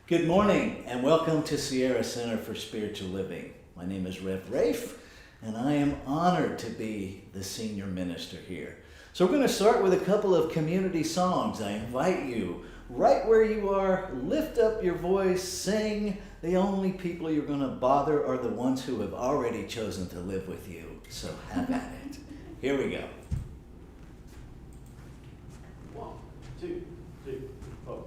Good morning and welcome to Sierra Center for Spiritual Living. My name is Rafe and I am honored to be the senior minister here. So we're going to start with a couple of community songs. I invite you, right where you are, lift up your voice, sing. The only people you're going to bother are the ones who have already chosen to live with you. So have at it. Here we go. 1, 2, 3, 4.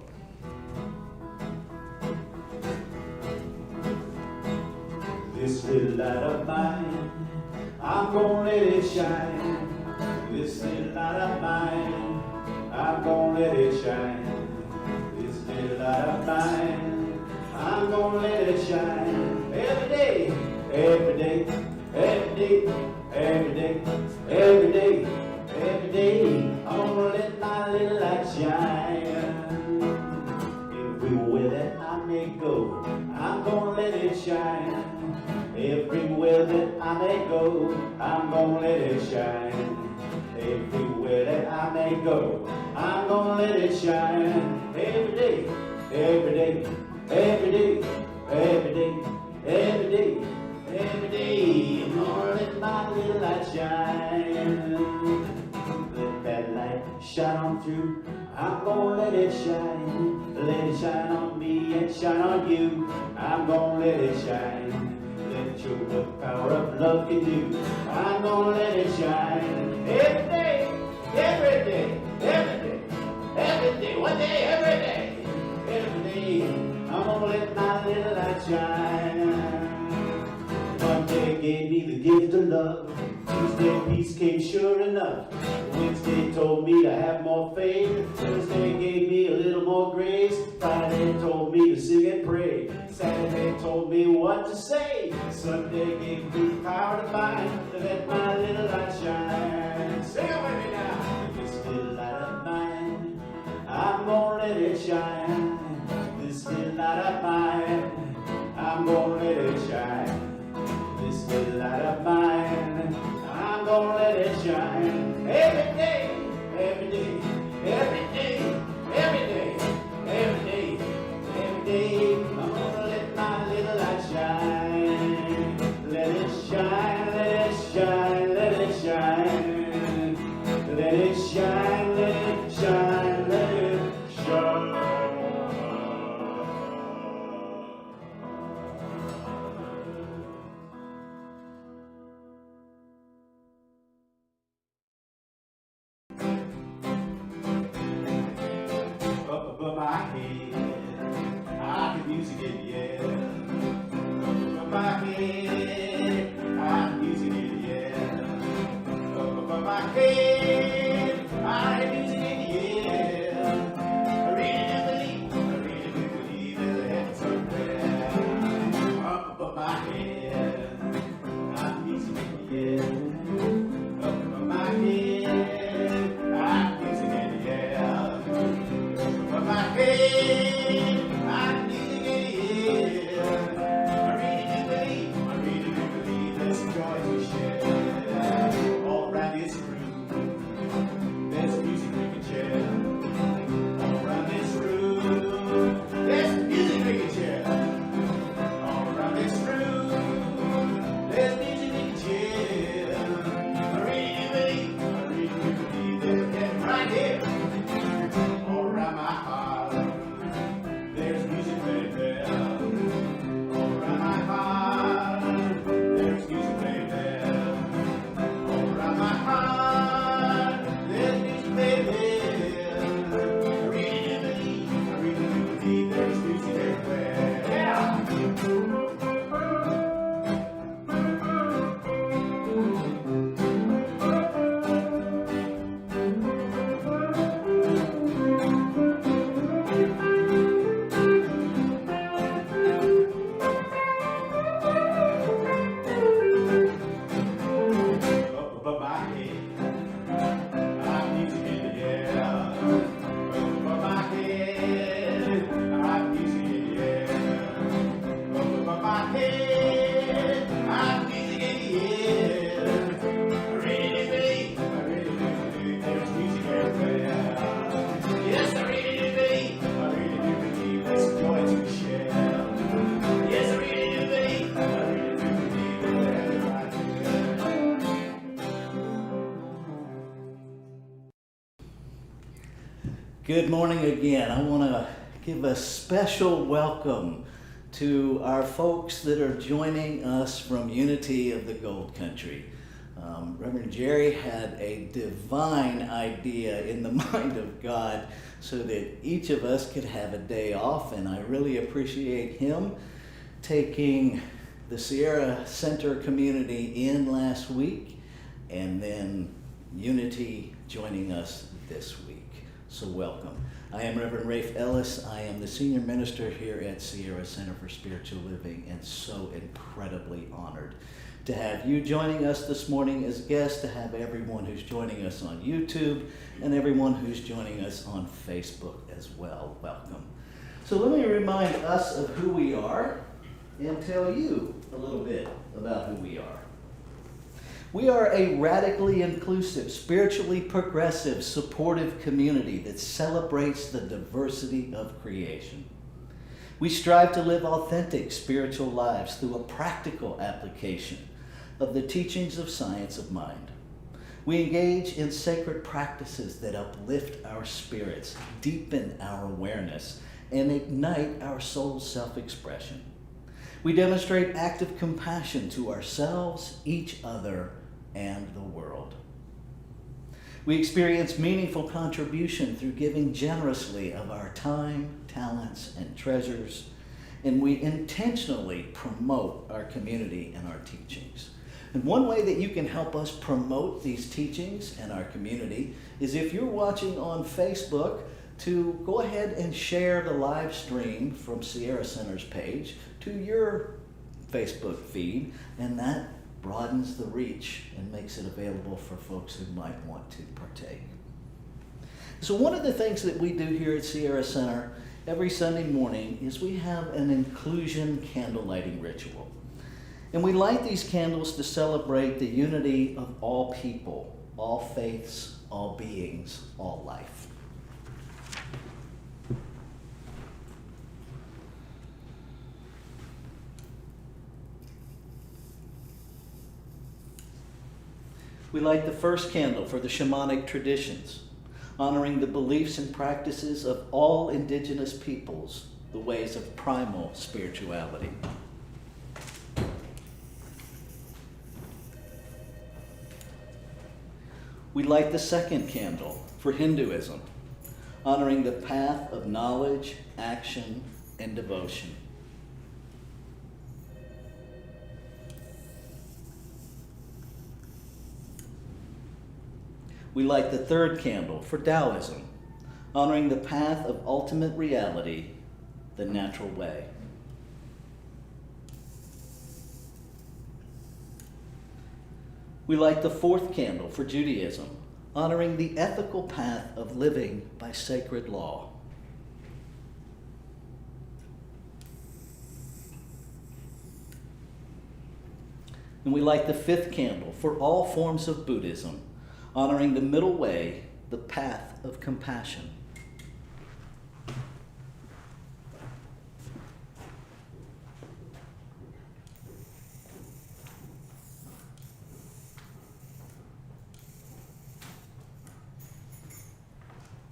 This little light of mine, I'm gonna let it shine. This little light of mine, I'm gonna let it shine. This little light of mine, I'm gonna let it shine. Every day, every day, every day, every day, every day, every day, I'm gonna let my little light shine. Everywhere that I may go, I'm gonna let it shine. Everywhere that I may go, I'm gonna let it shine. Everywhere that I may go, I'm gonna let it shine. Every day, every day, every day, every day, every day, every day, I'm gonna let my little light shine. Let that light shine on through. I'm gonna let it shine. Let it shine on me and shine on you. I'm gonna let it shine. Let show what the power of love can do. I'm gonna let it shine. Every day, every day, every day, every day, one day, every day, I'm gonna let my little light shine. Monday gave me the gift of love. Tuesday peace came sure enough. Wednesday told me to have more faith. Thursday gave me a little more grace. Friday told me to sing and pray. Saturday told me what to say. Sunday gave me the power to mind to let my little light shine. Sing it with me now. This little light of mine, I'm gonna let it shine. This little light of mine, I'm gonna let it shine. This little light of mine, I'm gonna let it shine. Every day, every day, every day, every day, every day, every day, I'm gonna let my little light shine. Let it shine, let it shine, let it shine. Let it shine, let it shine, let it shine. Up above my head, I can music in the air. Up above my head, I can music in the air. Up above my head, I can music in the air. I really do believe there's a heaven somewhere. Up above my head, I can music in the air. Up above my head, I can music in the air. But my head, I'm music in the air. I really do believe there's some joy to share. All around this room, there's music we can share. All around this room, there's music we can share. All around this room, there's music we can share. I really do believe there's heaven right here. All around my heart, Good morning again. I want to give a special welcome to our folks that are joining us from Unity of the Gold Country. Reverend Jerry had a divine idea in the mind of God so that each of us could have a day off, and I really appreciate him taking the Sierra Center community in last week and then Unity joining us this week. So welcome. I am Reverend Rafe Ellis. I am the senior minister here at Sierra Center for Spiritual Living, and so incredibly honored to have you joining us this morning as guests, to have everyone who's joining us on YouTube and everyone who's joining us on Facebook as well. Welcome. So let me remind us of who we are and tell you a little bit about who we are. We are a radically inclusive, spiritually progressive, supportive community that celebrates the diversity of creation. We strive to live authentic spiritual lives through a practical application of the teachings of science of mind. We engage in sacred practices that uplift our spirits, deepen our awareness, and ignite our soul's self-expression. We demonstrate active compassion to ourselves, each other, and the world. We experience meaningful contribution through giving generously of our time, talents, and treasures, and we intentionally promote our community and our teachings. And one way that you can help us promote these teachings and our community is if you're watching on Facebook, to go ahead and share the live stream from Sierra Center's page to your Facebook feed, and that broadens the reach and makes it available for folks who might want to partake. So one of the things that we do here at Sierra Center every Sunday morning is we have an inclusion candle lighting ritual. And we light these candles to celebrate the unity of all people, all faiths, all beings, all life. We light the first candle for the shamanic traditions, honoring the beliefs and practices of all indigenous peoples, the ways of primal spirituality. We light the second candle for Hinduism, honoring the path of knowledge, action, and devotion. We light the third candle for Taoism, honoring the path of ultimate reality, the natural way. We light the fourth candle for Judaism, honoring the ethical path of living by sacred law. And we light the fifth candle for all forms of Buddhism, honoring the middle way, the path of compassion.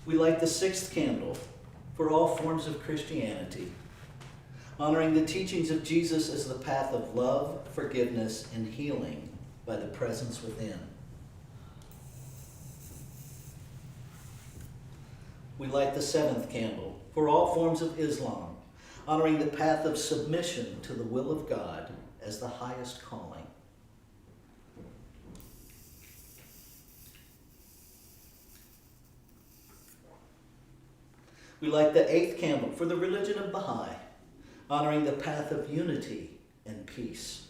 We light the sixth candle for all forms of Christianity, honoring the teachings of Jesus as the path of love, forgiveness, and healing by the presence within. We light the seventh candle for all forms of Islam, honoring the path of submission to the will of God as the highest calling. We light the eighth candle for the religion of Baha'i, honoring the path of unity and peace.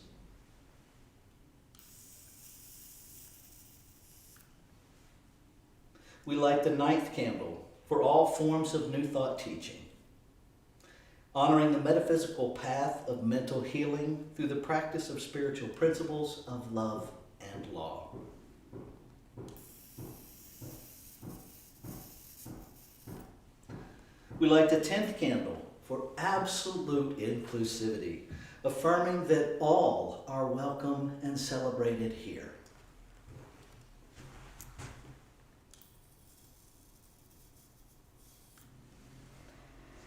We light the ninth candle for all forms of New Thought teaching, honoring the metaphysical path of mental healing through the practice of spiritual principles of love and law. We light the 10th candle for absolute inclusivity, affirming that all are welcome and celebrated here.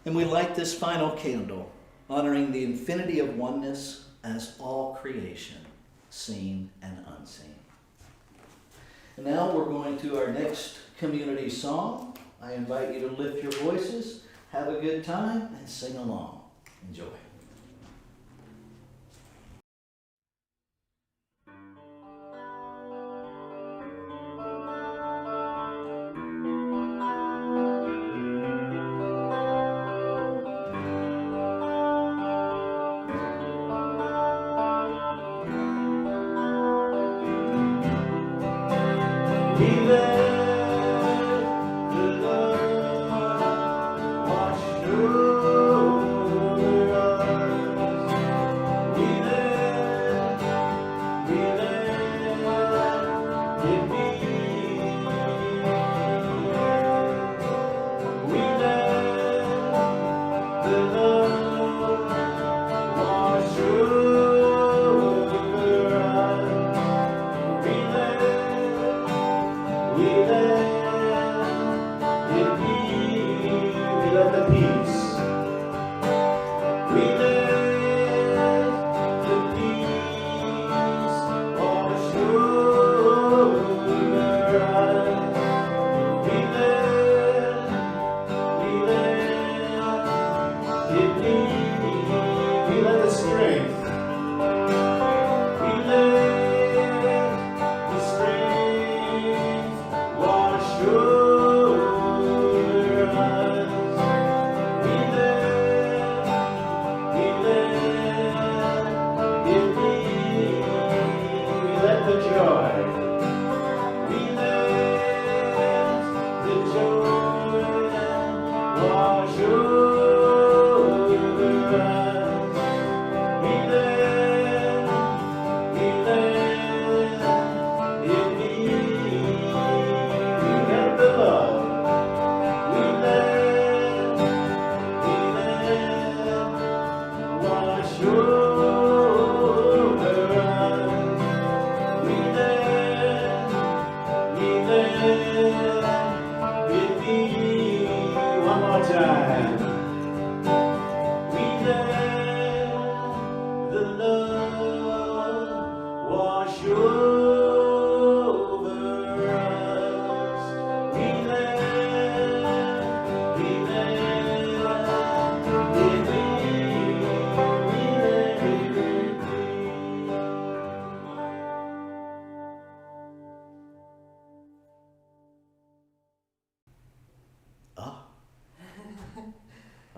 And we light this final candle, honoring the infinity of oneness as all creation, seen and unseen. And now we're going to our next community song. I invite you to lift your voices, have a good time, and sing along. Enjoy.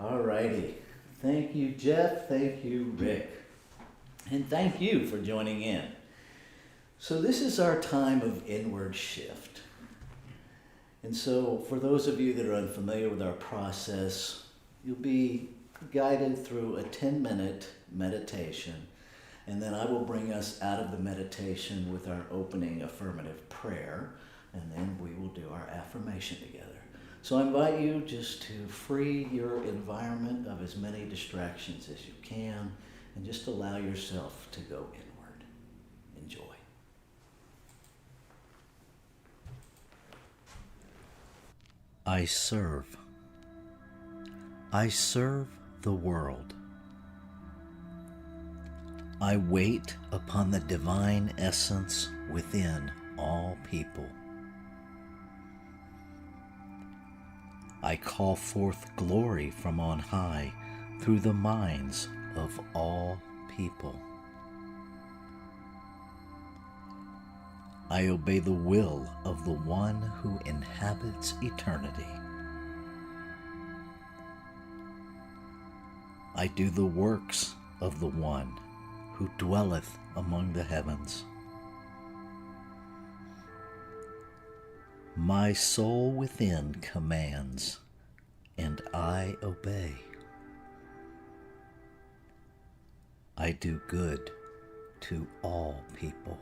Alrighty. Thank you, Jeff. Thank you, Rick. And thank you for joining in. So this is our time of inward shift. And so for those of you that are unfamiliar with our process, you'll be guided through a 10-minute meditation. And then I will bring us out of the meditation with our opening affirmative prayer. And then we will do our affirmation together. So I invite you just to free your environment of as many distractions as you can and just allow yourself to go inward. Enjoy. I serve. I serve the world. I wait upon the divine essence within all people. I call forth glory from on high through the minds of all people. I obey the will of the one who inhabits eternity. I do the works of the one who dwelleth among the heavens. My soul within commands, and I obey. I do good to all people.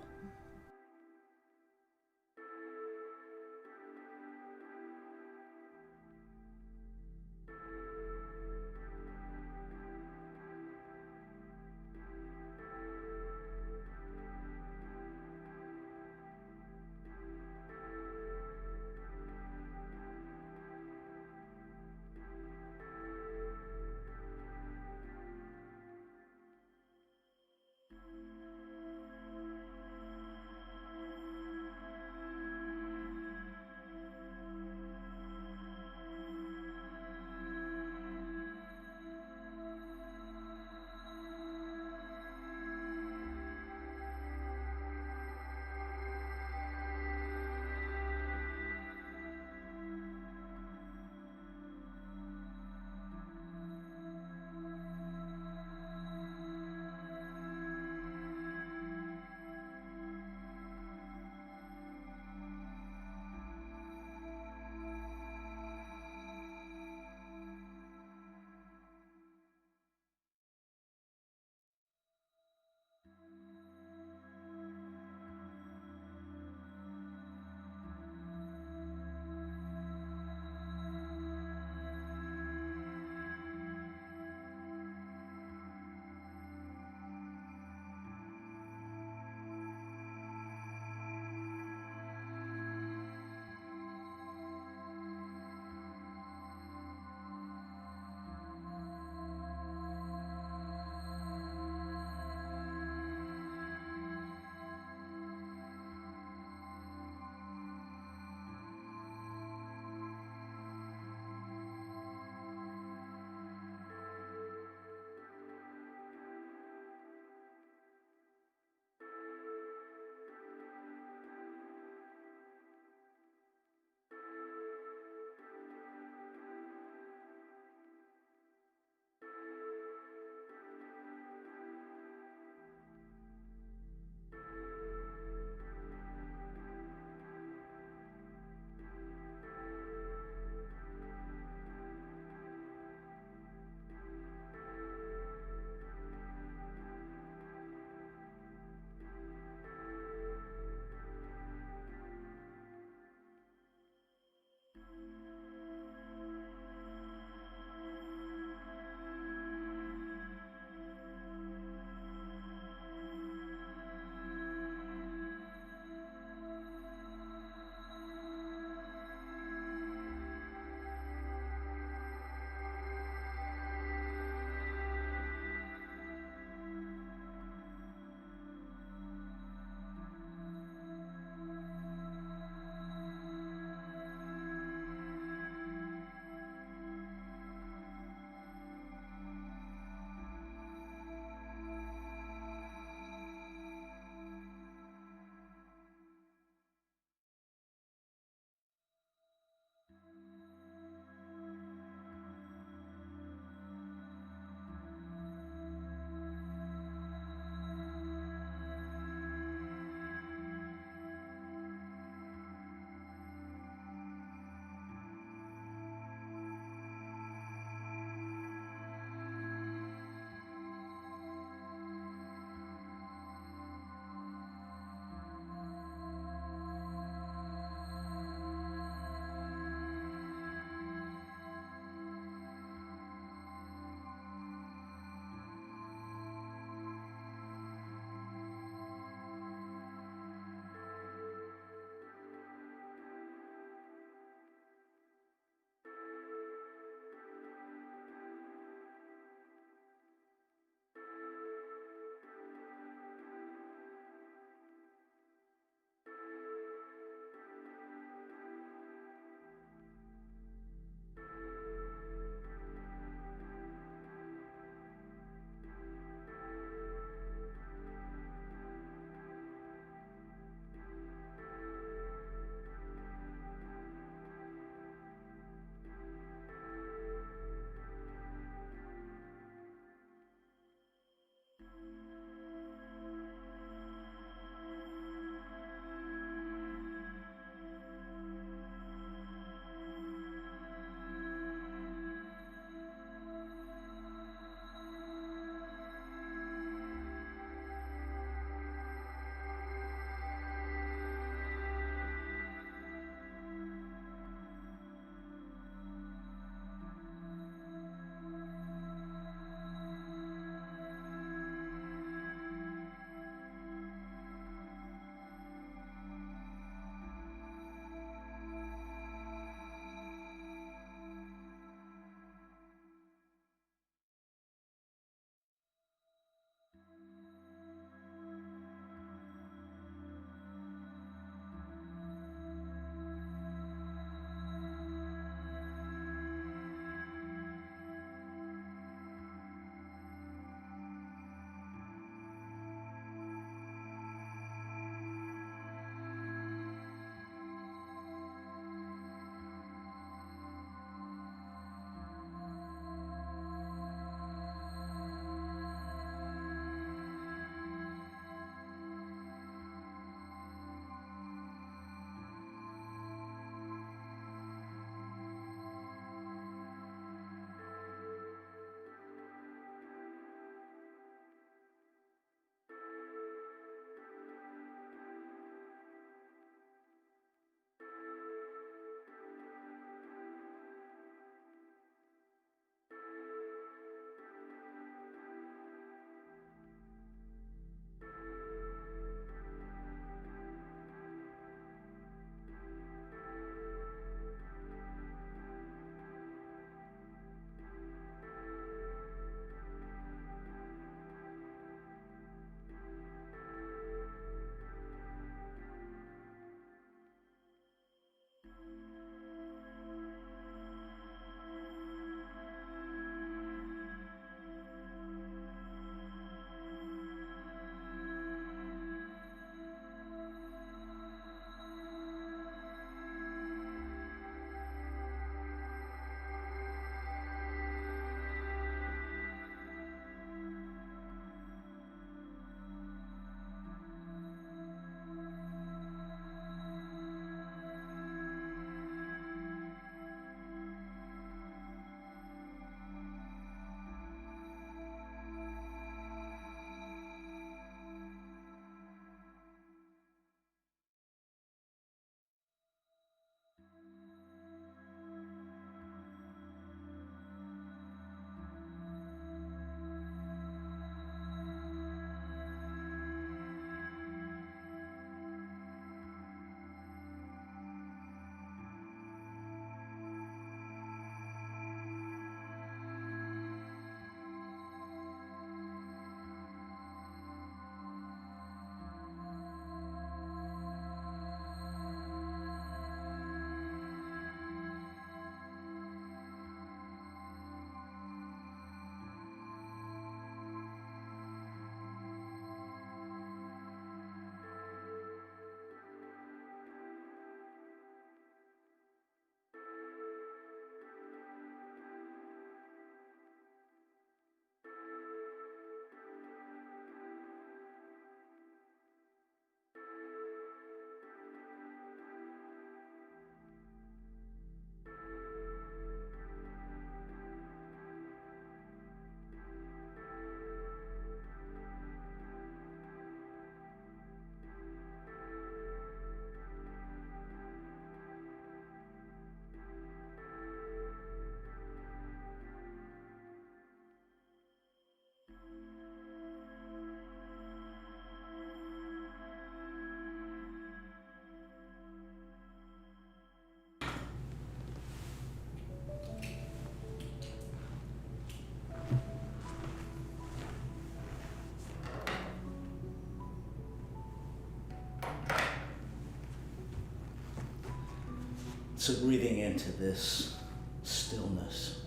So breathing into this stillness,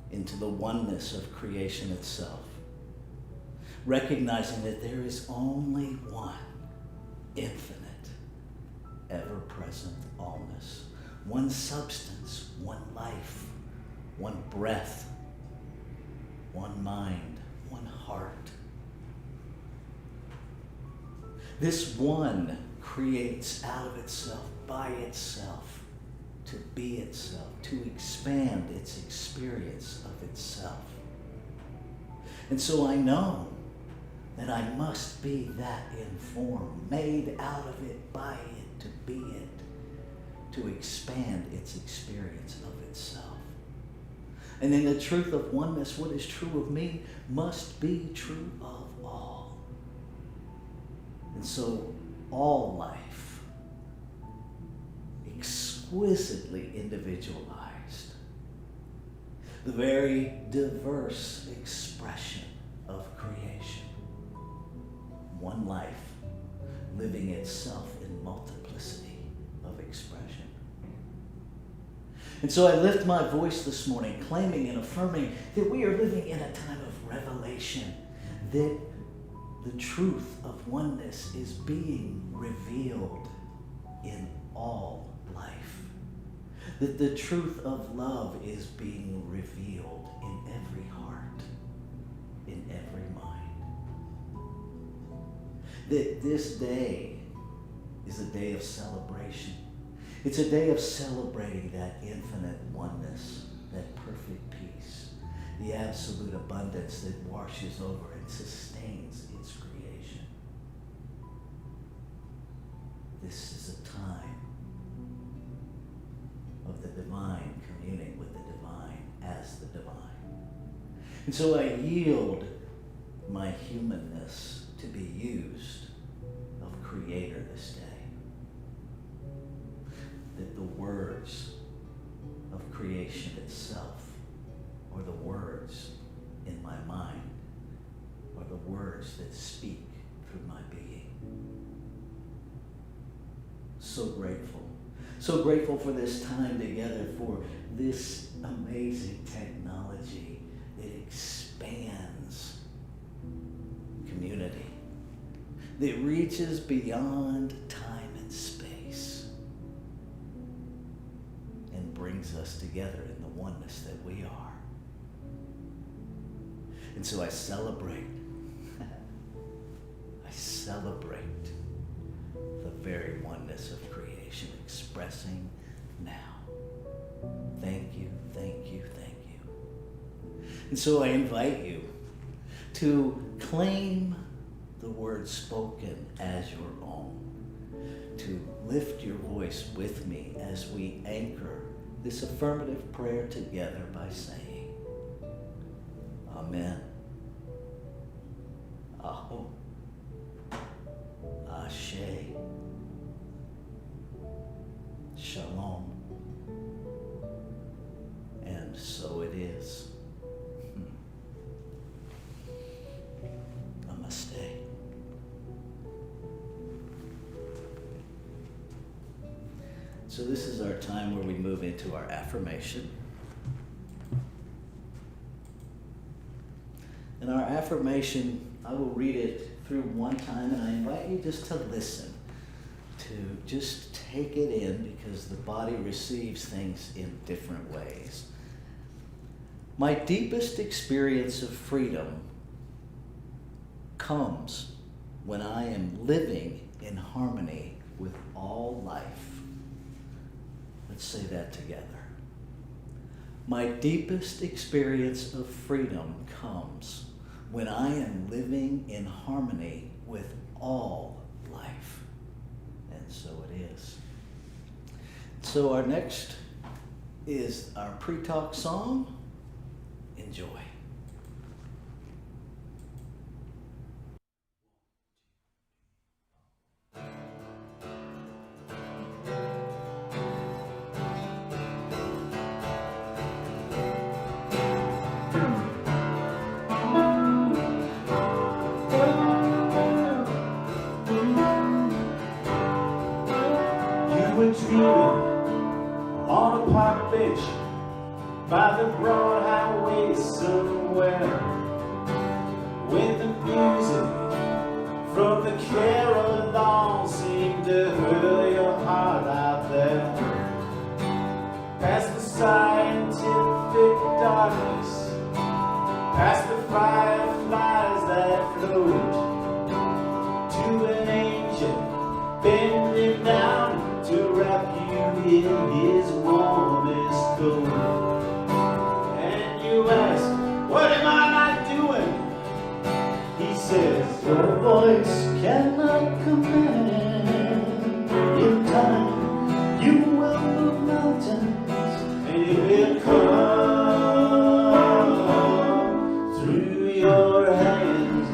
into the oneness of creation itself, recognizing that there is only one infinite, ever-present allness, one substance, one life, one breath, one mind, one heart. This one creates out of itself, by itself, to be itself, to expand its experience of itself. And so I know that I must be that in form, made out of it, by it, to be it, to expand its experience of itself. And in the truth of oneness, what is true of me must be true of all. And so all life, exquisitely individualized, the very diverse expression of creation, one life living itself in multiplicity of expression. And so I lift my voice this morning, claiming and affirming that we are living in a time of revelation, that the truth of oneness is being revealed in all life, that the truth of love is being revealed in every heart, in every mind, that this day is a day of celebration. It's a day of celebrating that infinite oneness, that perfect peace, the absolute abundance that washes over and sustains its creation. This is a time of the divine communing with the divine as the divine. And so I yield my humanness to be used of Creator this day. That the words of creation itself, or the words in my mind, are the words that speak through my being. So grateful for this time together, for this amazing technology that expands community, that reaches beyond time and space, and brings us together in the oneness that we are. And so I celebrate the very oneness of creation expressing now. Thank you, thank you, thank you. And so I invite you to claim the word spoken as your own, to lift your voice with me as we anchor this affirmative prayer together by saying, Amen, Aho, Ashe, Shalom, and so it is. Namaste. So this is our time where we move into our affirmation. And our affirmation, I will read it through one time, and I invite you just to listen, to just take it in, because the body receives things in different ways. My deepest experience of freedom comes when I am living in harmony with all life. Let's say that together. My deepest experience of freedom comes when I am living in harmony with all life. And so it is. So our next is our pre-talk song. Enjoy. You and me. by the broad highway somewhere, when the music from the carillon seemed to hurl your heart out there, past the scientific darkness, past the fireflies that float, to an angel bending down to wrap you in his warmest coat. And you ask, what am I not doing? He says, your voice cannot command. In time, you will move mountains, and it will come through your hands.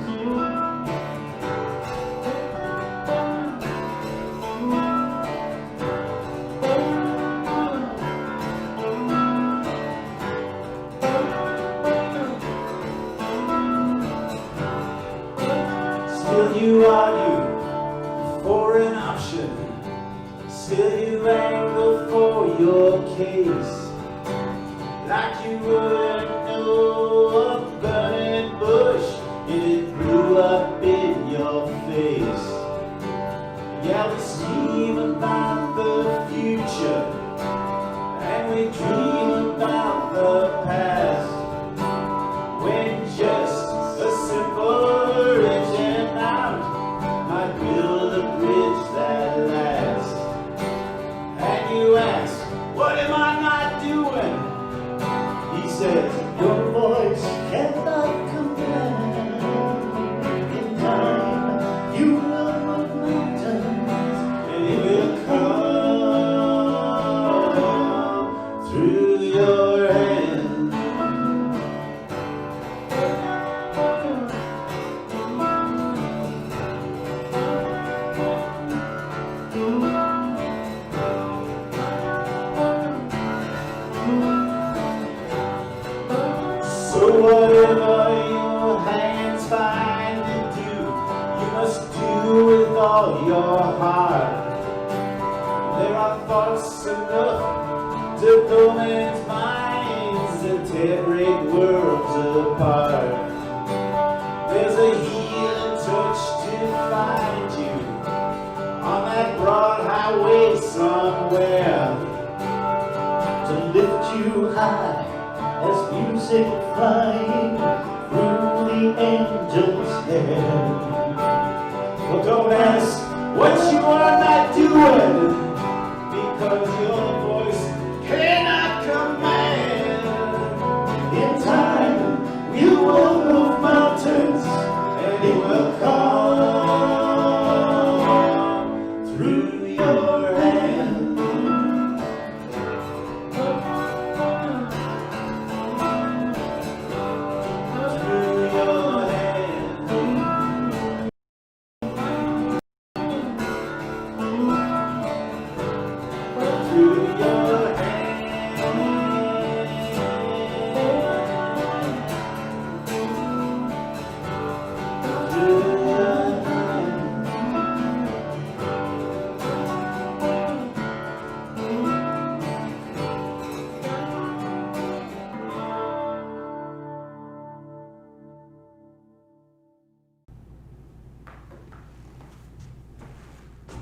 Still you argue for an option, still you angle for your case, like you wouldn't know a burning bush if it blew up in your face. Yeah, we scheme about the future, and we dream about the past, when just a simple reaching out might build a bridge that lasts. And you ask, what am I not doing? He says, your voice cannot command. In time, you will move mountains, and it will come through your hands. So whatever your hands find to do, you must do with all your heart. There are thoughts enough to blow men's minds and tear great worlds apart. There's a healing touch to find you on that broad highway somewhere, to lift you high as music flying through the angel's hair. Well, don't ask what you are not doing, because your voice cannot command. In time, you will move mountains, and it will come through your hands.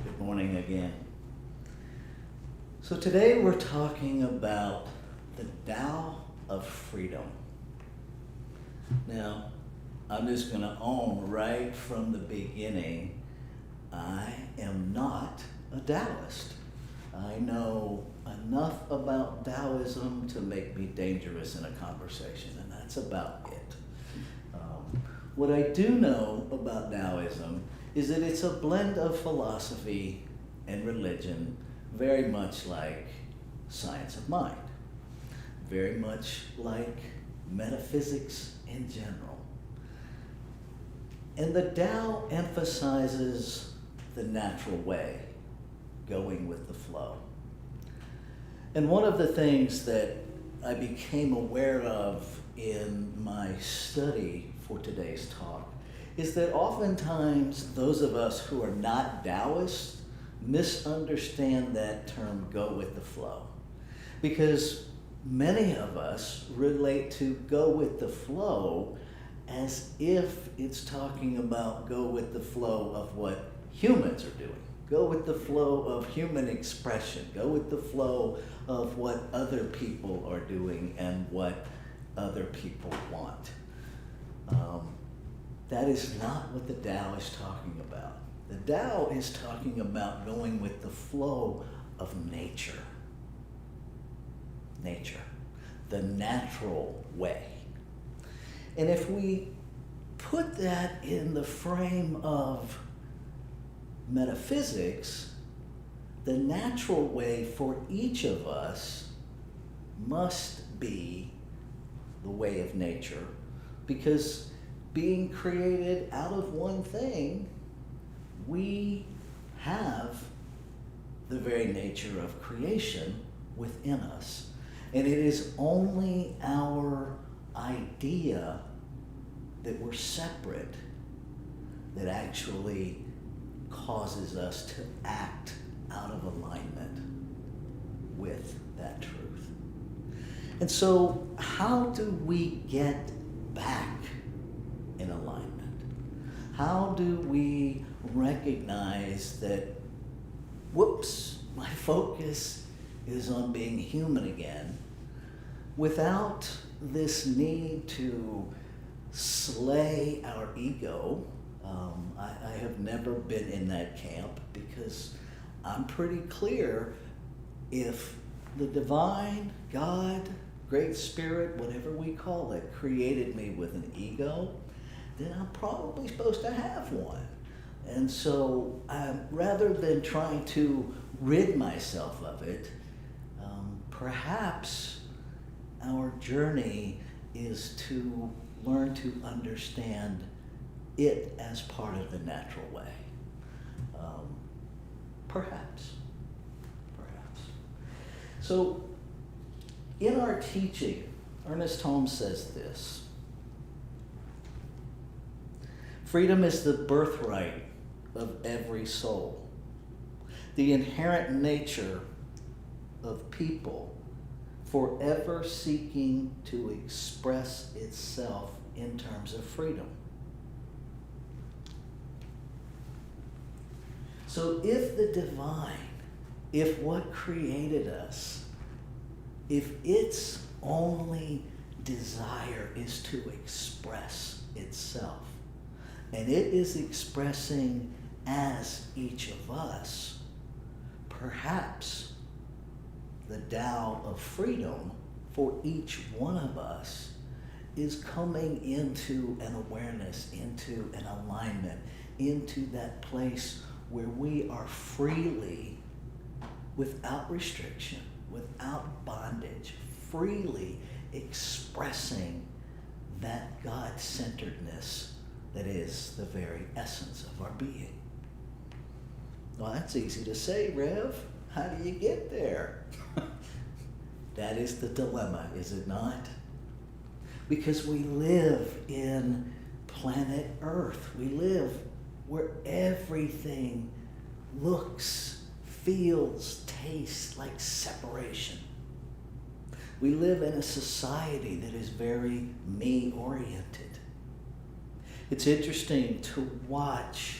Good morning again. So today we're talking about the Tao of Freedom. Now, I'm just going to own right from the beginning, I am not a Taoist. I know enough about Taoism to make me dangerous in a conversation, and that's about it. What I do know about Taoism is that it's a blend of philosophy and religion, very much like science of mind, very much like metaphysics in general. And the Tao emphasizes the natural way, going with the flow. And one of the things that I became aware of in my study for today's talk is that oftentimes those of us who are not Taoists misunderstand that term, go with the flow. Because many of us relate to go with the flow as if it's talking about go with the flow of what humans are doing. Go with the flow of human expression. Go with the flow of what other people are doing and what other people want. That is not what the Tao is talking about. The Tao is talking about going with the flow of nature. Nature, the natural way. And if we put that in the frame of metaphysics, the natural way for each of us must be the way of nature, because being created out of one thing, we have the very nature of creation within us. And it is only our idea that we're separate that actually causes us to act out of alignment with that truth. And so, how do we get back in alignment? How do we recognize that, whoops, my focus is on being human again, without this need to slay our ego? I have never been in that camp, because I'm pretty clear, if the divine, God, Great Spirit, whatever we call it, created me with an ego, then I'm probably supposed to have one. And so rather than trying to rid myself of it, perhaps our journey is to learn to understand it as part of the natural way. Perhaps. So, in our teaching, Ernest Holmes says this: freedom is the birthright of every soul, the inherent nature of people forever seeking to express itself in terms of freedom. So if the divine, if what created us, if its only desire is to express itself, and it is expressing as each of us, perhaps the Tao of freedom for each one of us is coming into an awareness, into an alignment, into that place where we are freely, without restriction, without bondage, freely expressing that God-centeredness that is the very essence of our being. Well, that's easy to say, Rev. How do you get there? That is the dilemma, is it not? Because we live in planet Earth. We live where everything looks, feels, tastes like separation. We live in a society that is very me-oriented. It's interesting to watch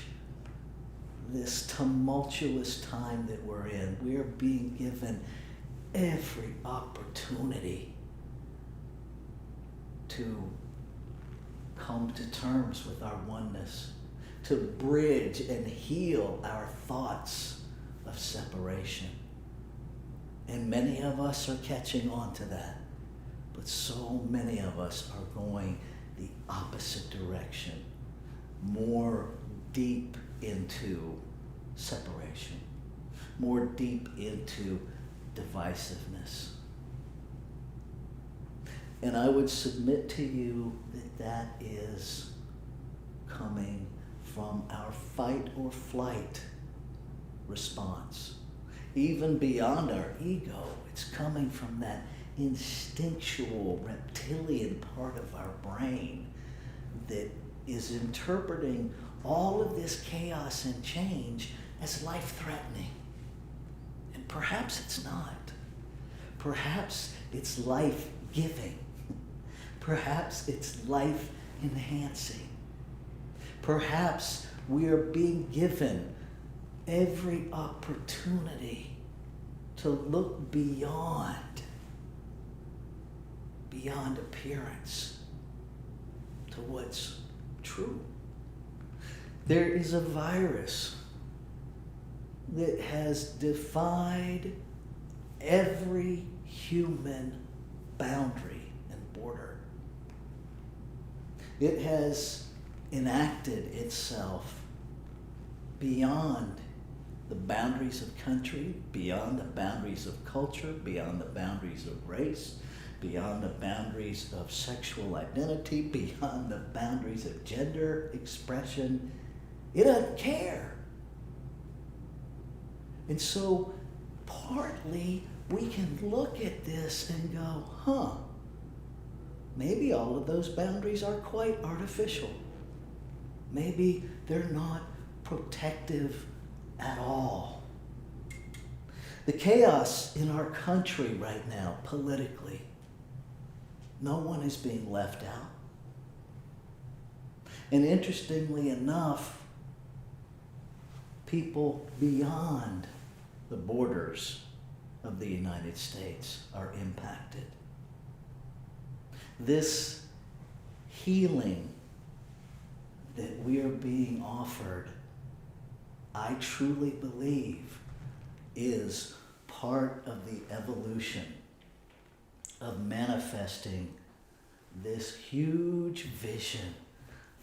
this tumultuous time that we're in. We are being given every opportunity to come to terms with our oneness, to bridge and heal our thoughts of separation. And many of us are catching on to that, but so many of us are going the opposite direction, more deep into separation, more deep into divisiveness. And I would submit to you that that is coming from our fight or flight response. Even beyond our ego, it's coming from that instinctual reptilian part of our brain that is interpreting all of this chaos and change as life-threatening. And perhaps it's not. Perhaps it's life-giving. Perhaps it's life-enhancing. Perhaps we are being given every opportunity to look beyond appearance to what's true. There is a virus that has defied every human boundary and border. It has enacted itself beyond the boundaries of country, beyond the boundaries of culture, beyond the boundaries of race, beyond the boundaries of sexual identity, beyond the boundaries of gender expression. It doesn't care. And so partly we can look at this and go, maybe all of those boundaries are quite artificial. Maybe they're not protective at all. The chaos in our country right now, politically, no one is being left out. And interestingly enough, people beyond the borders of the United States are impacted. This healing that we are being offered, I truly believe, is part of the evolution of manifesting this huge vision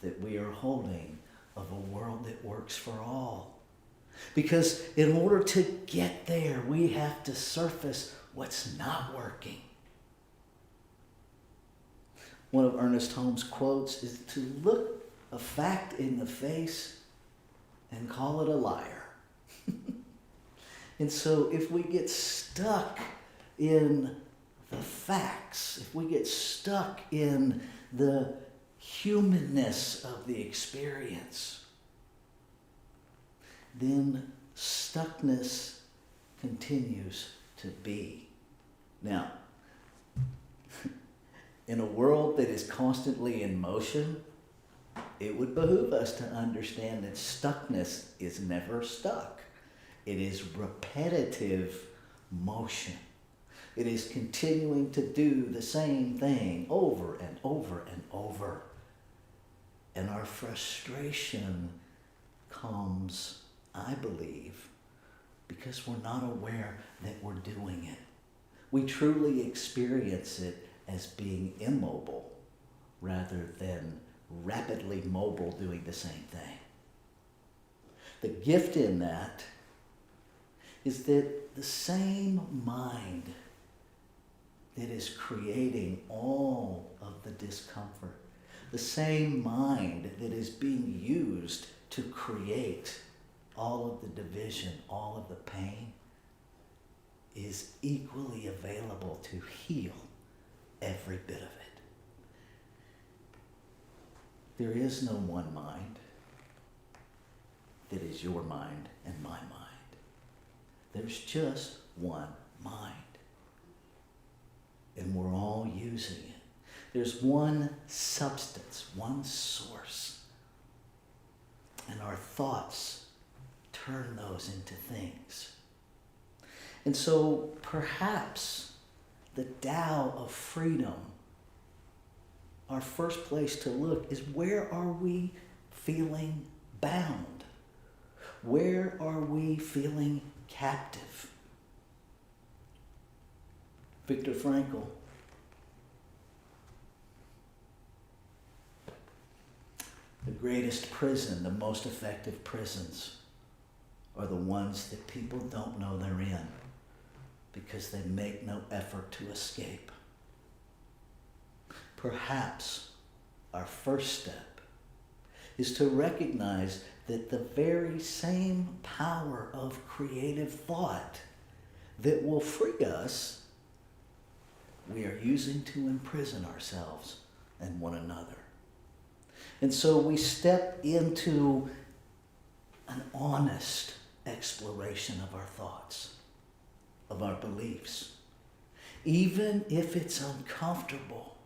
that we are holding of a world that works for all. Because in order to get there, we have to surface what's not working. One of Ernest Holmes' quotes is to look a fact in the face and call it a liar. And so if we get stuck in the facts, if we get stuck in the humanness of the experience, then stuckness continues to be. Now, in a world that is constantly in motion, it would behoove us to understand that stuckness is never stuck. It is repetitive motion. It is continuing to do the same thing over and over and over. And our frustration comes, I believe, because we're not aware that we're doing it. We truly experience it as being immobile rather than rapidly mobile doing the same thing. The gift in that is that the same mind that is creating all of the discomfort, the same mind that is being used to create all of the division, all of the pain, is equally available to heal every bit of it. There is no one mind that is your mind and my mind. There's just one mind. And we're all using it. There's one substance, one source. And our thoughts turn those into things. And so perhaps the Tao of Freedom, our first place to look is, where are we feeling bound? Where are we feeling captive? Viktor Frankl, the greatest prison, the most effective prisons are the ones that people don't know they're in because they make no effort to escape. Perhaps our first step is to recognize that the very same power of creative thought that will free us, we are using to imprison ourselves and one another. And so we step into an honest exploration of our thoughts, of our beliefs. Even if it's uncomfortable,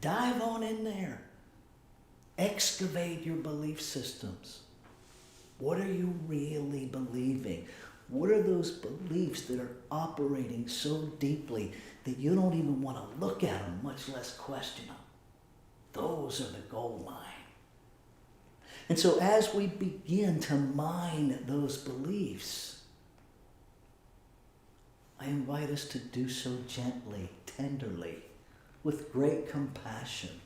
dive on in there. Excavate your belief systems. What are you really believing? What are those beliefs that are operating so deeply that you don't even want to look at them, much less question them? Those are the gold mine. And so as we begin to mine those beliefs, I invite us to do so gently, tenderly, with great compassion,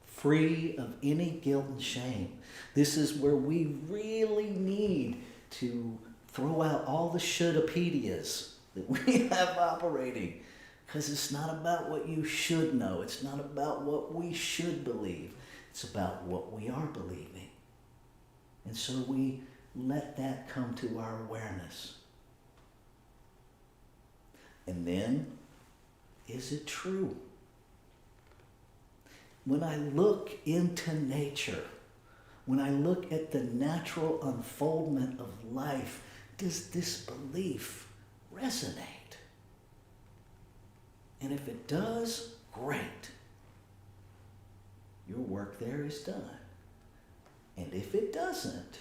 free of any guilt and shame. This is where we really need to throw out all the shoulda-pedias that we have operating, because it's not about what you should know. It's not about what we should believe. It's about what we are believing. And so we let that come to our awareness. And then, is it true? When I look into nature, when I look at the natural unfoldment of life, does this belief resonate? And if it does, great. Your work there is done. And if it doesn't,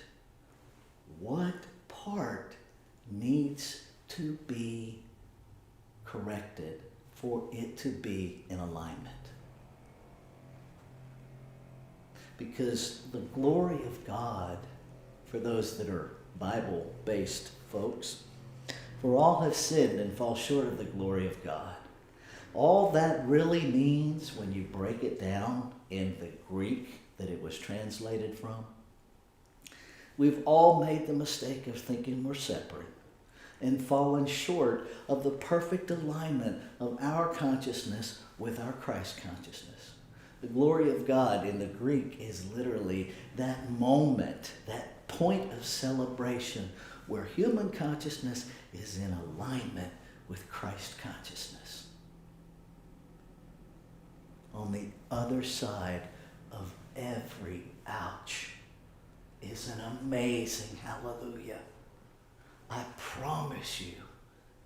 what part needs to be corrected for it to be in alignment? Because the glory of God, for those that are Bible-based folks, for all have sinned and fall short of the glory of God. All that really means, when you break it down in the Greek that it was translated from, we've all made the mistake of thinking we're separate and fallen short of the perfect alignment of our consciousness with our Christ consciousness. The glory of God in the Greek is literally that moment, that point of celebration where human consciousness is in alignment with Christ consciousness. On the other side of every ouch is an amazing hallelujah. I promise you,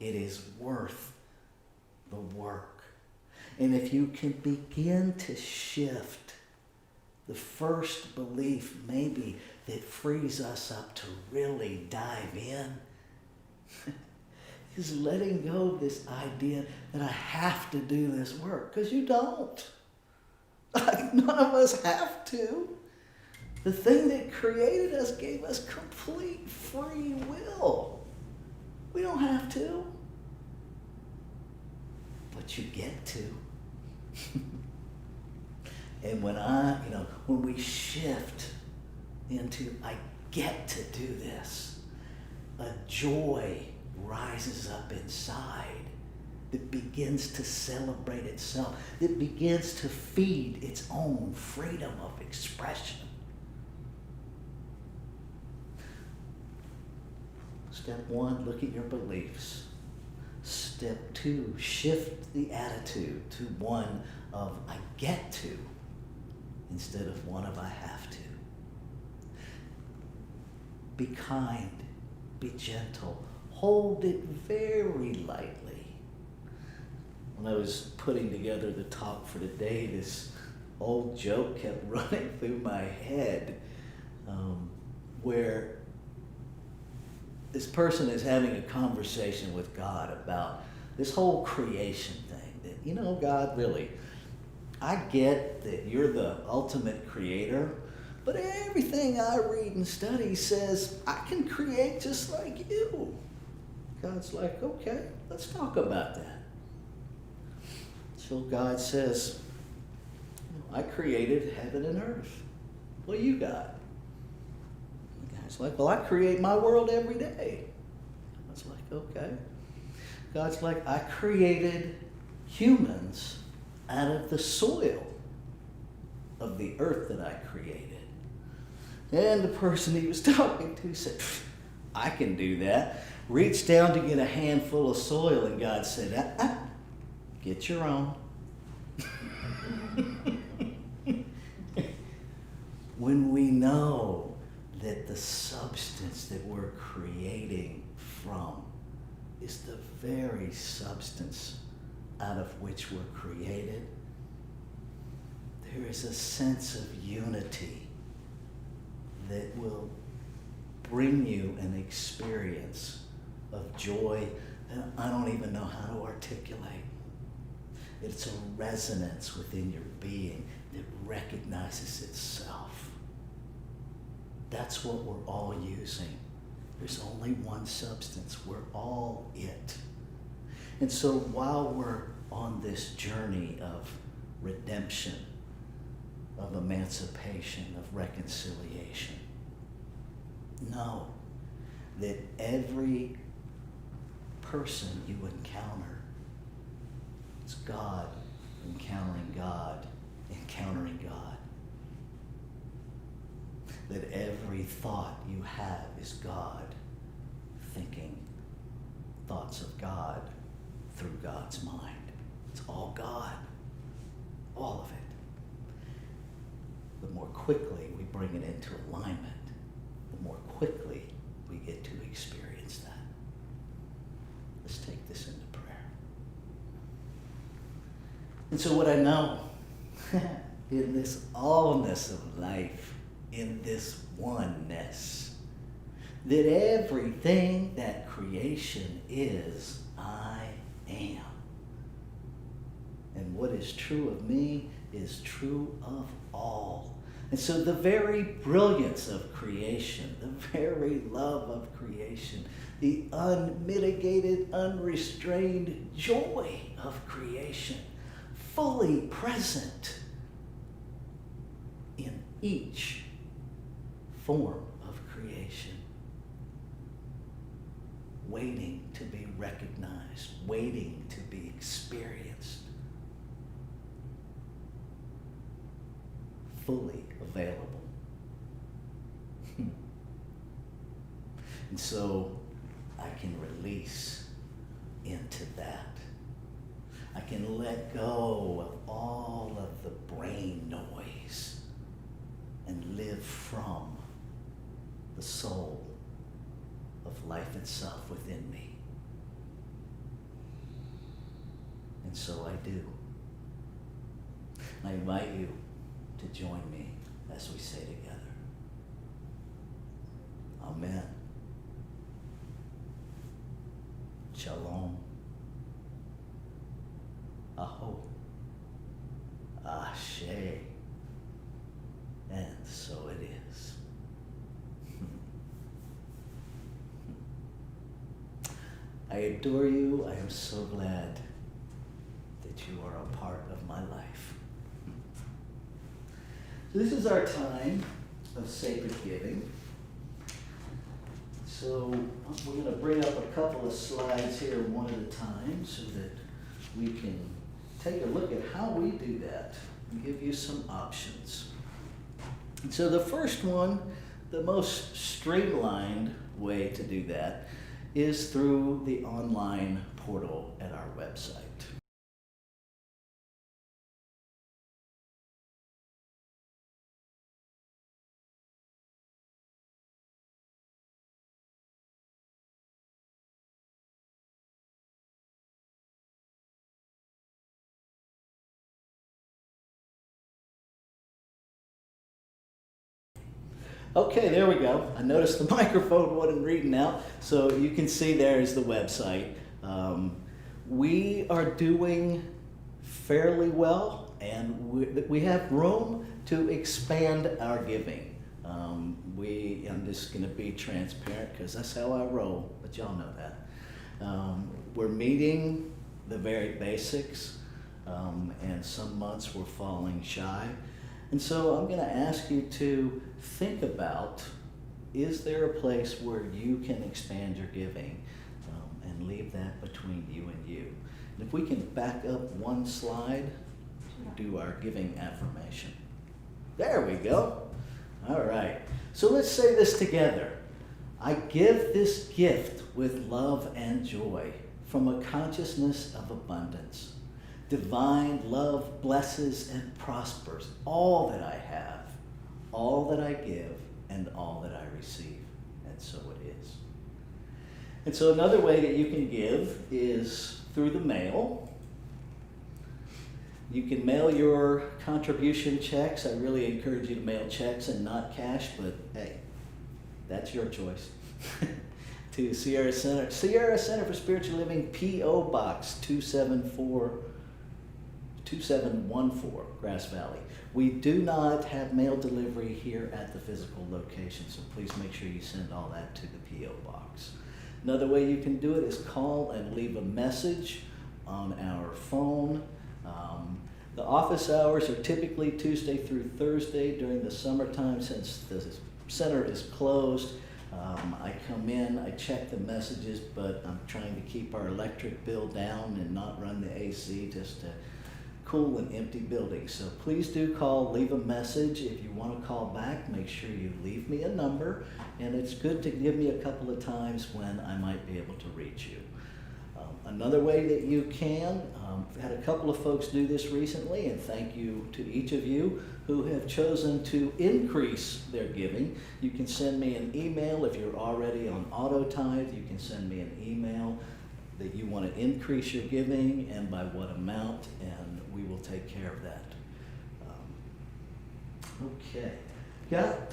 it is worth the work. And if you can begin to shift the first belief maybe that frees us up to really dive in, is letting go of this idea that I have to do this work, because you don't. None of us have to. The thing that created us gave us complete free will. We don't have to. But you get to. And when we shift into I get to do this, a joy rises up inside that begins to celebrate itself, that begins to feed its own freedom of expression. Step 1, look at your beliefs. Step 2, shift the attitude to one of I get to instead of one of I have to. Be kind, be gentle, hold it very lightly. When I was putting together the talk for today, this old joke kept running through my head, where this person is having a conversation with God about this whole creation thing. That, God, really, I get that you're the ultimate creator, but everything I read and study says I can create just like you. God's like, okay, let's talk about that. So God says, I created heaven and earth. What do you got? The guy's like, well, I create my world every day. I was like, okay. God's like, I created humans out of the soil of the earth that I created. And the person he was talking to said, I can do that. Reached down to get a handful of soil, and God said, get your own. When we know that the substance that we're creating from is the very substance out of which we're created, there is a sense of unity that will bring you an experience of joy that I don't even know how to articulate. It's a resonance within your being that recognizes itself. That's what we're all using. There's only one substance. We're all it. And so while we're on this journey of redemption, of emancipation, of reconciliation, know that every person you encounter is God encountering God, encountering God. That every thought you have is God thinking thoughts of God through God's mind. It's all God, all of it. The more quickly we bring it into alignment, the more quickly we get to experience that. Let's take this into prayer. And so what I know in this allness of life, in this oneness, that everything that creation is, I am. And what is true of me is true of all. And so the very brilliance of creation, the very love of creation, the unmitigated, unrestrained joy of creation, fully present in each form of creation, waiting to be recognized, waiting to be experienced, fully available. And so I can release into that. I can let go of all of the brain noise and live from the soul of life itself within me. And so I do. I invite you to join me as we say together, Amen. Shalom. Aho. Ashe. And so it is. I adore you. I am so glad that you are a part of my life. So this is our time of sacred giving. So we're going to bring up a couple of slides here one at a time so that we can take a look at how we do that and give you some options. And so the first one, the most streamlined way to do that, is through the online portal at our website. Okay, there we go. I noticed the microphone wasn't reading out, so you can see there's the website. We are doing fairly well, and we have room to expand our giving. I'm just going to be transparent because that's how I roll, but y'all know that. We're meeting the very basics, and some months we're falling shy. And so I'm going to ask you to think about, is there a place where you can expand your giving, and leave that between you and you? And if we can back up one slide, do our giving affirmation. There we go. All right. So let's say this together. I give this gift with love and joy from a consciousness of abundance. Divine love blesses and prospers all that I have, all that I give, and all that I receive. And so it is. And so another way that you can give is through the mail. You can mail your contribution checks. I really encourage you to mail checks and not cash, but hey, that's your choice. To Sierra Center for Spiritual Living, P.O. Box 2714, Grass Valley. We do not have mail delivery here at the physical location, so please make sure you send all that to the P.O. Box. Another way you can do it is call and leave a message on our phone. The office hours are typically Tuesday through Thursday during the summertime. Since the center is closed, I come in, I check the messages, but I'm trying to keep our electric bill down and not run the AC just to cool an empty building. So please do call, leave a message. If you want to call back, make sure you leave me a number, and it's good to give me a couple of times when I might be able to reach you. Another way that you can, I've had a couple of folks do this recently, and thank you to each of you who have chosen to increase their giving. You can send me an email if you're already on auto tithe. You can send me an email that you want to increase your giving and by what amount, and we will take care of that. Okay, got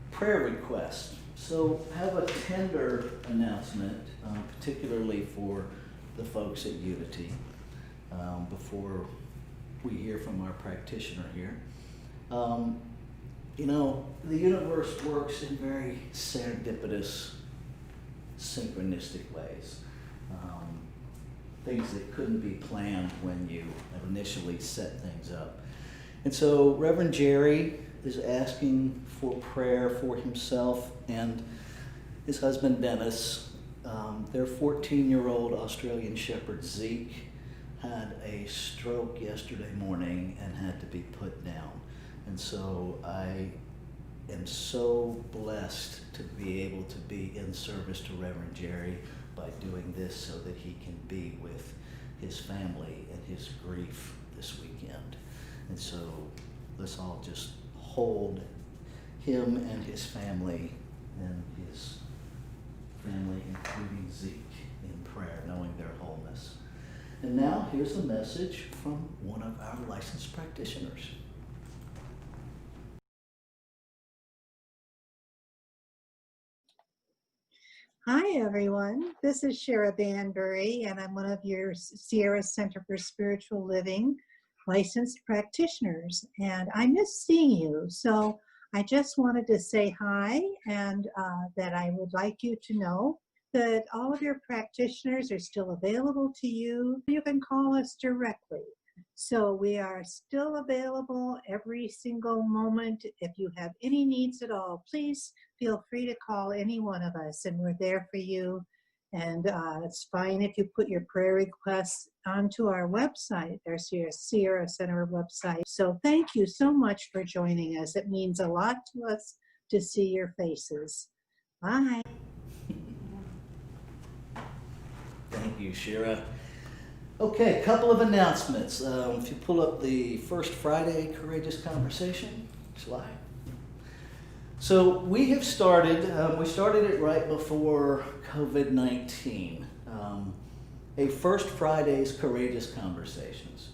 prayer requests. So have a tender announcement, particularly for the folks at Unity, before we hear from our practitioner here. You know, the universe works in very serendipitous, synchronistic ways. Things that couldn't be planned when you initially set things up. And so Reverend Jerry is asking for prayer for himself and his husband Dennis. Their 14-year-old Australian Shepherd Zeke had a stroke yesterday morning and had to be put down. And so I am so blessed to be able to be in service to Reverend Jerry by doing this so that he can be with his family and his grief this weekend. And so let's all just hold him and his family, including Zeke, in prayer, knowing their wholeness. And now here's a message from one of our licensed practitioners. Hi, everyone. This is Shara Banbury, and I'm one of your Sierra Center for Spiritual Living licensed practitioners. And I miss seeing you, so I just wanted to say hi, and that I would like you to know that all of your practitioners are still available to you. You can call us directly. So we are still available every single moment. If you have any needs at all, please feel free to call any one of us, and we're there for you. And it's fine if you put your prayer requests onto our website, our Sierra Center website. So thank you so much for joining us. It means a lot to us to see your faces. Bye. Thank you, Shira. Okay, a couple of announcements. If you pull up the First Friday Courageous Conversation slide. So we have started, we started it right before COVID-19, a First Friday's Courageous Conversations.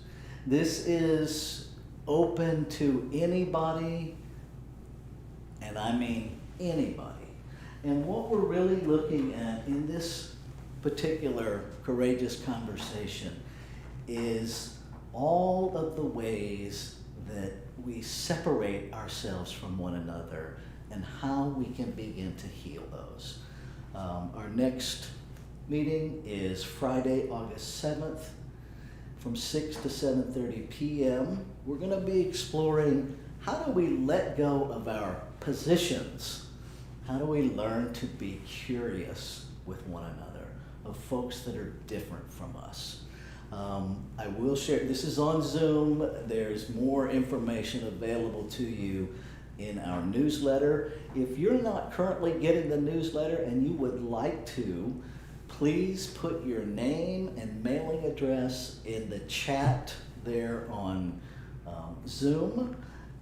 This is open to anybody, and I mean anybody. And what we're really looking at in this particular courageous conversation is all of the ways that we separate ourselves from one another and how we can begin to heal those. Our next meeting is Friday, August 7th from 6 to 7:30 p.m. We're going to be exploring how do we let go of our positions? How do we learn to be curious with one another, of folks that are different from us? I will share, this is on Zoom. There's more information available to you in our newsletter. If you're not currently getting the newsletter and you would like to, please put your name and mailing address in the chat there on Zoom.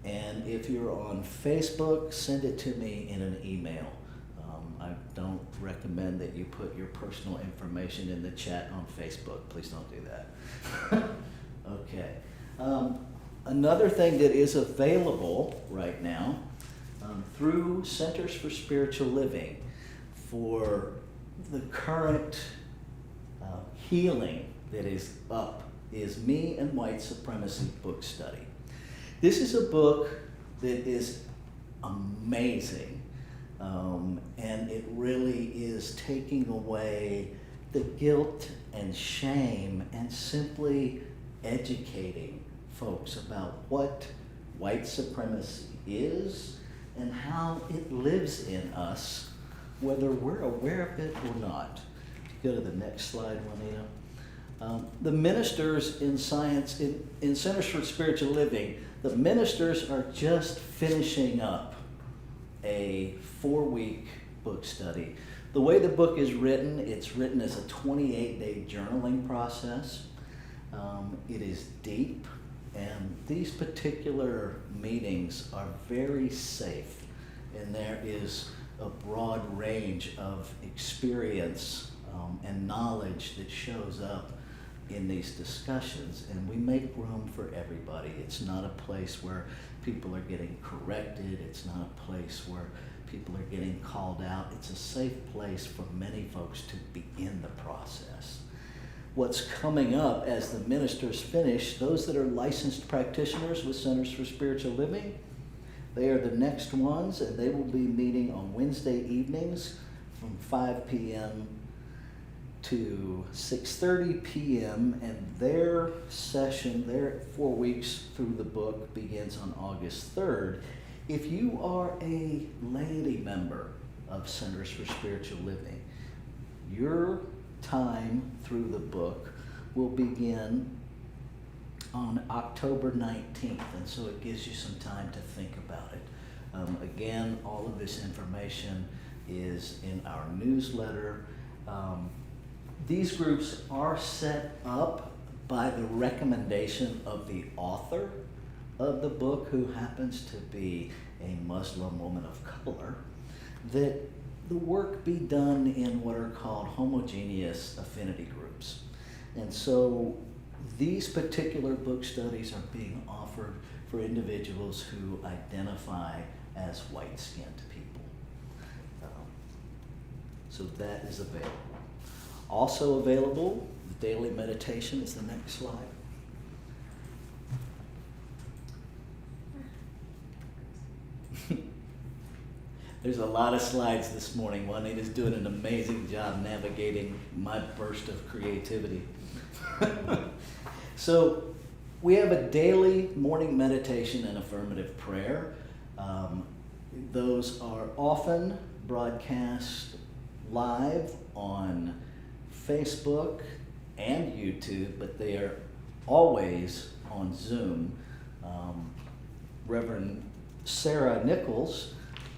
And if you're on Facebook, send it to me in an email. I I don't recommend that you put your personal information in the chat on Facebook. Please don't do that. Okay. Another thing that is available right now through Centers for Spiritual Living for the current healing that is up is Me and White Supremacy book study. This is a book that is amazing, and it really is taking away the guilt and shame and simply educating folks about what white supremacy is and how it lives in us, whether we're aware of it or not. Go to the next slide, Juanita. The ministers in science, in Centers for Spiritual Living, the ministers are just finishing up a 4-week book study. The way the book is written, it's written as a 28-day journaling process. It is deep, and these particular meetings are very safe, and there is a broad range of experience and knowledge that shows up in these discussions, and we make room for everybody. It's not a place where people are getting corrected. It's not a place where people are getting called out. It's a safe place for many folks to begin the process. What's coming up as the ministers finish, those that are licensed practitioners with Centers for Spiritual Living, they are the next ones, and they will be meeting on Wednesday evenings from 5 p.m. to 6:30 p.m. and their session, their 4 weeks through the book, begins on August 3rd. If you are a laity member of Centers for Spiritual Living, your time through the book will begin on October 19th, and so it gives you some time to think about it. Again, all of this information is in our newsletter. These groups are set up by the recommendation of the author of the book, who happens to be a Muslim woman of color, that the work be done in what are called homogeneous affinity groups. And so these particular book studies are being offered for individuals who identify as white-skinned people. So that is available. Also available, the daily meditation is the next slide. There's a lot of slides this morning. Juanita's doing an amazing job navigating my burst of creativity. So we have a daily morning meditation and affirmative prayer. Those are often broadcast live on Facebook and YouTube, but they are always on Zoom. Reverend Sarah Nichols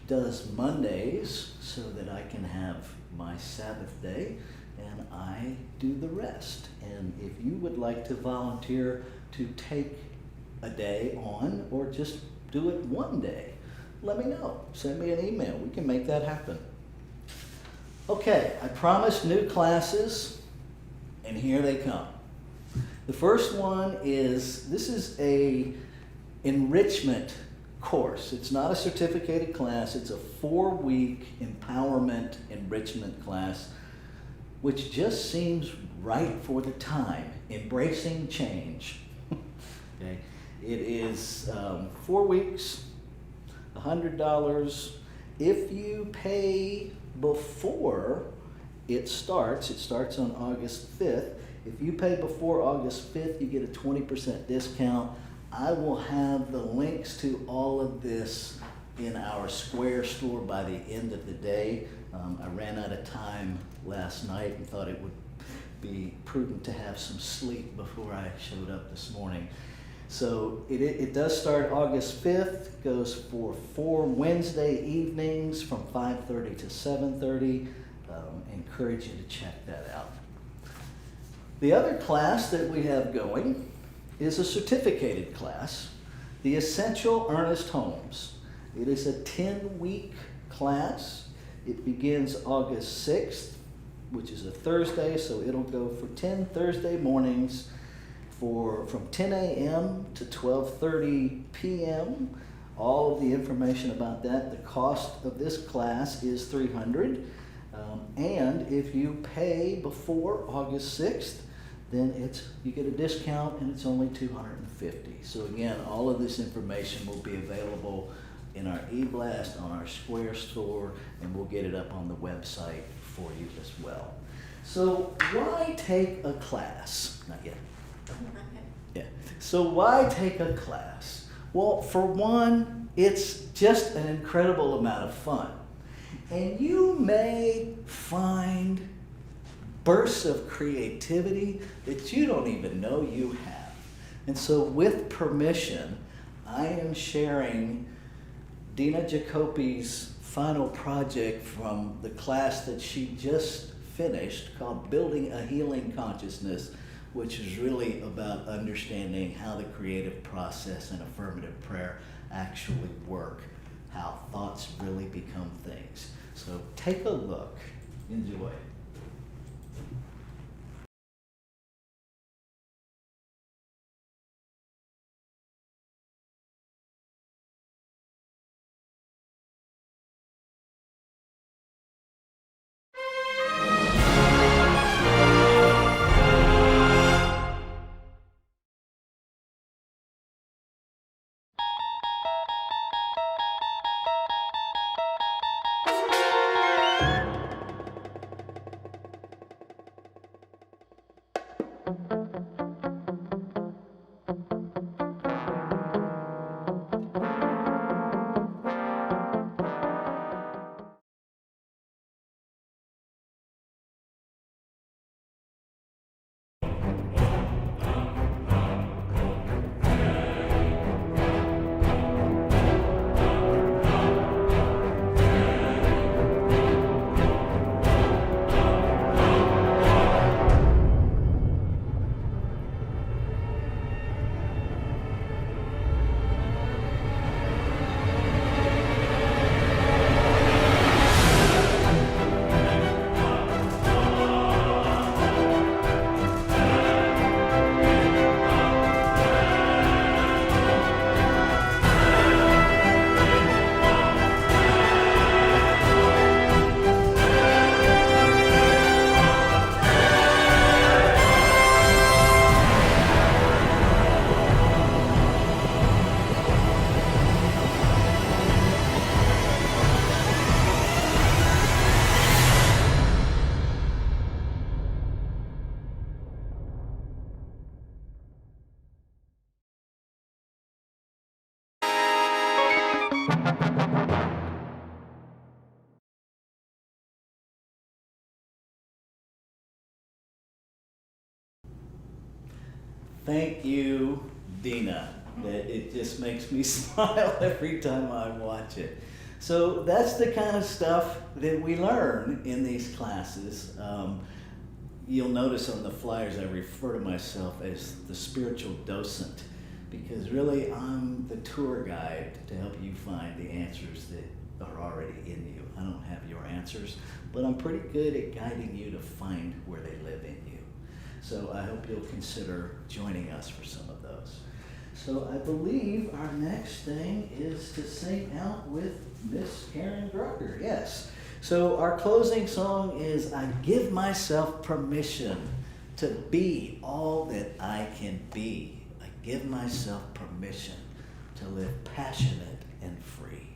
does Mondays so that I can have my Sabbath day, and I do the rest. And if you would like to volunteer to take a day on, or just do it one day, let me know. Send me an email. We can make that happen. Okay, I promised new classes, and here they come. The first one is, this is a enrichment course. It's not a certificated class. It's a 4-week empowerment enrichment class, which just seems right for the time. Embracing change. Okay, it is 4 weeks, $100. If you pay before it starts on August 5th. If you pay before August 5th, you get a 20% discount. I will have the links to all of this in our Square store by the end of the day. I ran out of time last night and thought it would be prudent to have some sleep before I showed up this morning. So it does start August 5th, goes for 4 Wednesday evenings from 5:30 to 7:30. Encourage you to check that out. The other class that we have going is a certificated class, the Essential Ernest Holmes. It is a 10-week class. It begins August 6th, which is a Thursday, so it'll go for 10 Thursday mornings from 10 a.m. to 12:30 p.m. All of the information about that, the cost of this class is $300. And if you pay before August 6th, then you get a discount and it's only $250. So again, all of this information will be available in our e-blast on our Square store, and we'll get it up on the website for you as well. So why take a class? Not yet. Yeah. So why take a class? Well, for one, it's just an incredible amount of fun. And you may find bursts of creativity that you don't even know you have. And so with permission, I am sharing Dina Jacopi's final project from the class that she just finished called Building a Healing Consciousness, which is really about understanding how the creative process and affirmative prayer actually work, how thoughts really become things. So take a look, enjoy. Thank you, Dina. It just makes me smile every time I watch it. So that's the kind of stuff that we learn in these classes. You'll notice on the flyers I refer to myself as the spiritual docent, because really I'm the tour guide to help you find the answers that are already in you. I don't have your answers, but I'm pretty good at guiding you to find where they live in you. So I hope you'll consider joining us for some of those. So I believe our next thing is to sing out with Miss Karen Drucker. Yes. So our closing song is I Give Myself Permission to Be All That I Can Be. I give myself permission to live passionate and free.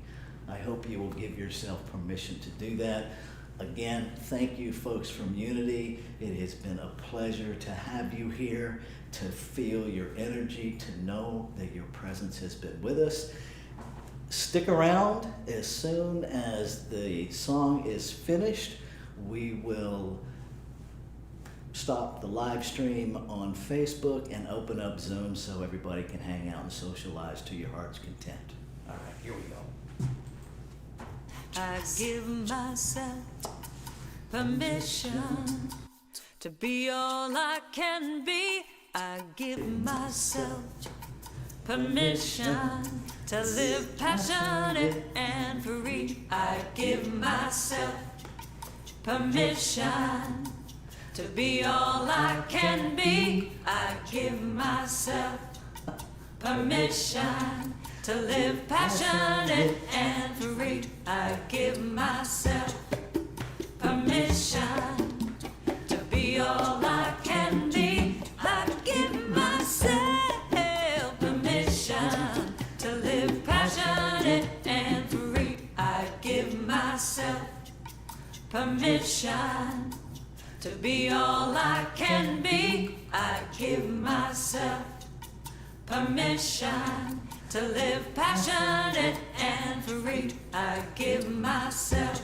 I hope you will give yourself permission to do that. Again, thank you folks from Unity. It has been a pleasure to have you here, to feel your energy, to know that your presence has been with us. Stick around. As soon as the song is finished, we will stop the live stream on Facebook and open up Zoom so everybody can hang out and socialize to your heart's content. All right, here we go. I give myself permission to be all I can be. I give myself permission to live passionate and free. I give myself permission to be all I can be. I give myself permission to live passionate and free. I give myself permission to be all I can be. I give myself permission to live passionate and free. I give myself permission to be all I can be. I give myself permission to live passionate and free. I give myself